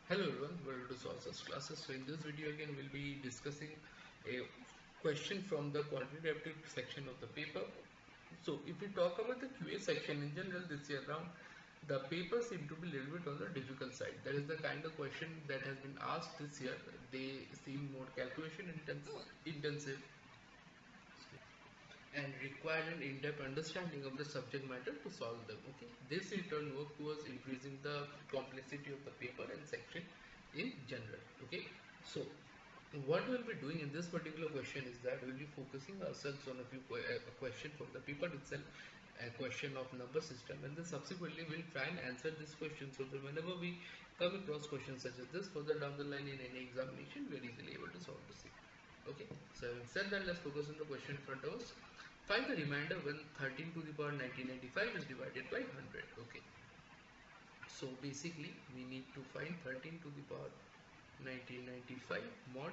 Hello everyone, welcome to Sources classes. So in this video again we'll be discussing a question from the quantitative section of the paper. So if we talk about the QA section in general this year round, the paper seem to be a little bit on the difficult side. That is the kind of question that has been asked this year. They seem more calculation intensive and require an in-depth understanding of the subject matter to solve them. Okay, this in turn work towards increasing the complexity of the paper and section in general. Okay, so what we'll be doing in this particular question is that we'll be focusing ourselves on a few a question from the paper itself, a question of number system, and then subsequently we'll try and answer this question so that whenever we come across questions such as this further down the line in any examination, we're easily able to solve the same. Okay, so having said that, let's focus on the question in front of us. Find the remainder when 13 to the power 1995 is divided by 100. Okay, so basically we need to find 13 to the power 1995 mod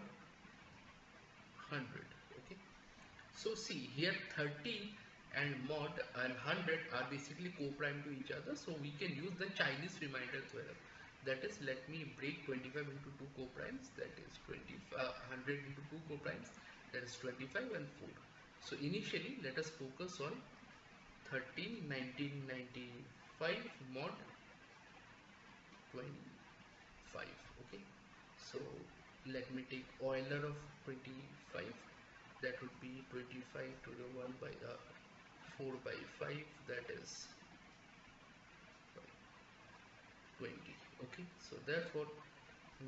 100. Okay, so see here 13 and mod and 100 are basically co-prime to each other, so we can use the Chinese remainder theorem. That is, let me break 25 into two co-primes, that is 100 into two co-primes, that is 25 and 4. So initially let us focus on 13 1995 mod 25. Okay, so let me take Euler of 25, that would be 25 to the 1 by 4 by 5, that is 20. Okay, so therefore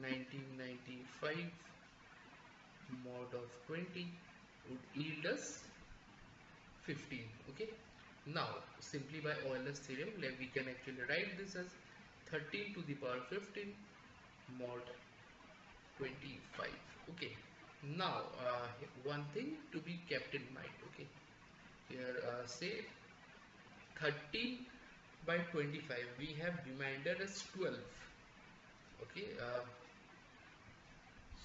1995 mod of 20 would yield us 15. Okay, now simply by Euler's theorem we can actually write this as 13 to the power 15 mod 25. Okay, now one thing to be kept in mind. Okay, here say 13 by 25, we have remainder as 12. Okay,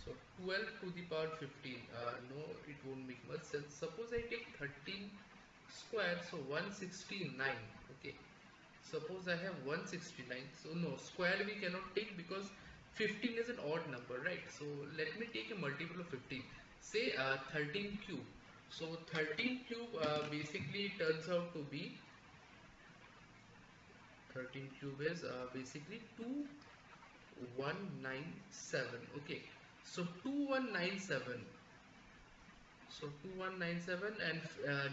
so 12 to the power 15, no, it won't make much sense. Suppose I take 13 square, so 169. Okay, suppose I have 169, so no, square we cannot take because 15 is an odd number, right? So let me take a multiple of 15, say 13 cube. So 13 cube basically turns out to be 13 cube is basically 2197. Okay, so 2197, so 2197, and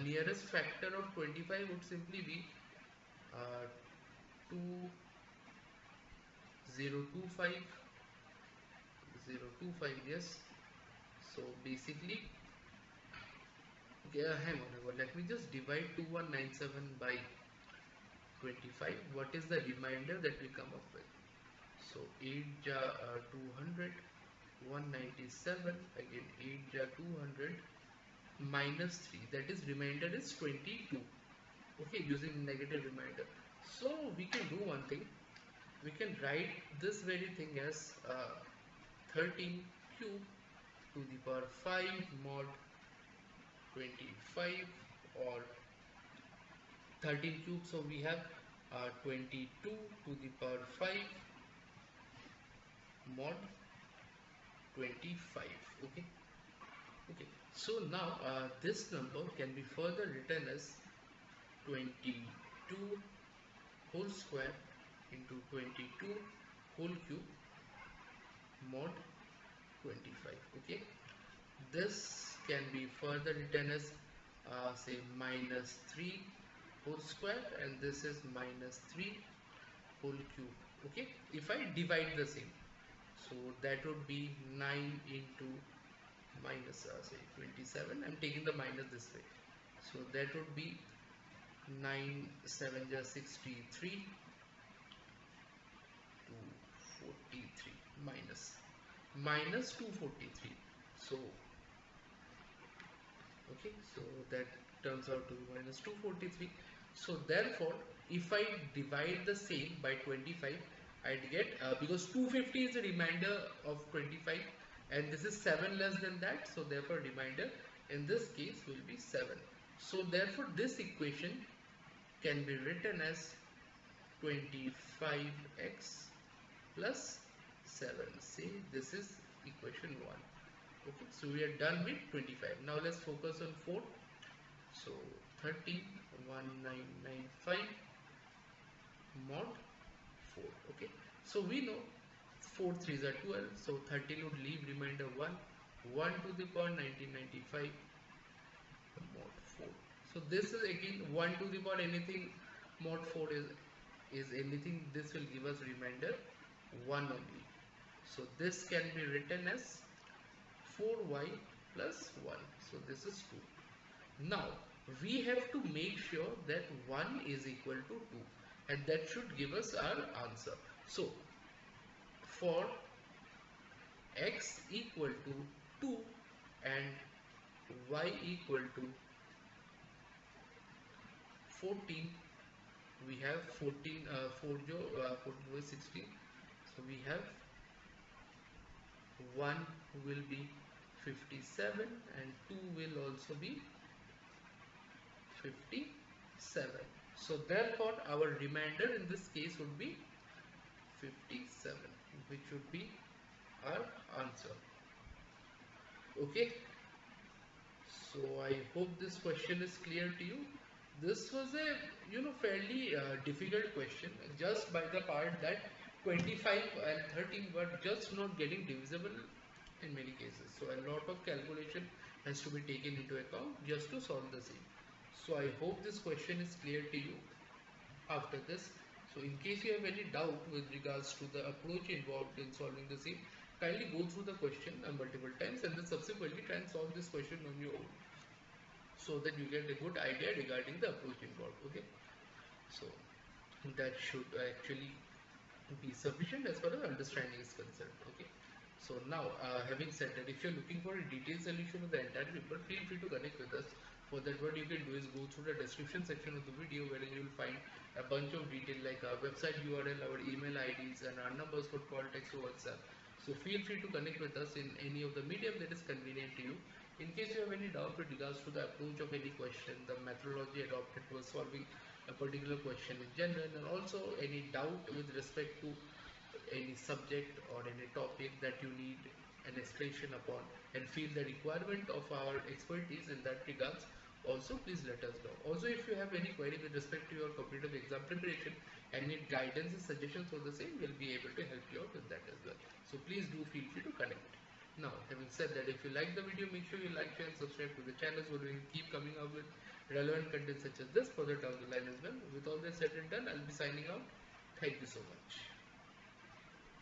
nearest factor of 25 would simply be 2025. Yes, so basically yeah, hang on, let me just divide 2197 by 25. What is the remainder that we come up with? So 8 ja 200, 197, again 8 ja 200 minus 3, that is remainder is 22. Okay, using negative remainder. So we can do one thing, we can write this very thing as 13 cube to the power 5 mod 25, or 13 cube, so we have 22 to the power 5 mod 25. Okay, okay, so now this number can be further written as 22 whole square into 22 whole cube mod 25. Okay, this can be further written as say minus 3 whole square, and this is minus 3 whole cube. Okay, if I divide the same, so that would be 9 into minus say 27, I'm taking the minus this way, so that would be 9 7 ja 63 243 minus 243. So okay, so that turns out to be minus 243. So therefore if I divide the same by 25, I'd get because 250 is a remainder of 25 and this is 7 less than that, so therefore remainder in this case will be 7. So therefore this equation can be written as 25x plus 7. Say this is equation 1. Okay, so we are done with 25. Now let's focus on 4. So 131995 mod 4. Okay, so we know 4 3s are 12, so 13 would leave remainder 1. 1 to the power 1995 mod 4. So this is again 1 to the power anything mod 4 is anything, this will give us remainder 1 only. So this can be written as 4y plus 1. So this is 2. Now we have to make sure that 1 is equal to 2, and that should give us our answer. So for x equal to 2 and y equal to 14, we have 14 14 is 16, so we have 1 will be 57 and 2 will also be 57. So therefore our remainder in this case would be 57, which would be our answer. Okay, so I hope this question is clear to you. This was a fairly difficult question, just by the part that 25 and 13 were just not getting divisible in many cases. So a lot of calculation has to be taken into account just to solve the same. So I hope this question is clear to you after this. So in case you have any doubt with regards to the approach involved in solving the same, kindly go through the question multiple times and then subsequently try and solve this question on your own, so that you get a good idea regarding the approach involved. Okay, so that should actually be sufficient as far as understanding is concerned. Okay, so now having said that, if you're looking for a detailed solution of the entire paper, feel free to connect with us. For that, what you can do is go through the description section of the video, where you will find a bunch of detail like our website URL, our email IDs, and our numbers for call, text, or WhatsApp. So feel free to connect with us in any of the medium that is convenient to you. In case you have any doubt with regards to the approach of any question, the methodology adopted for solving a particular question in general, and also any doubt with respect to any subject or any topic that you need an explanation upon and feel the requirement of our expertise in that regards, also please let us know. Also, if you have any query with respect to your competitive exam preparation and need guidance and suggestions for the same, we'll be able to help you out with that as well. So please do feel free to connect. Now, having said that, if you like the video, make sure you like, share and subscribe to the channel, so we will keep coming up with relevant content such as this further down the line as well. With all this said and done, I'll be signing out. Thank you so much.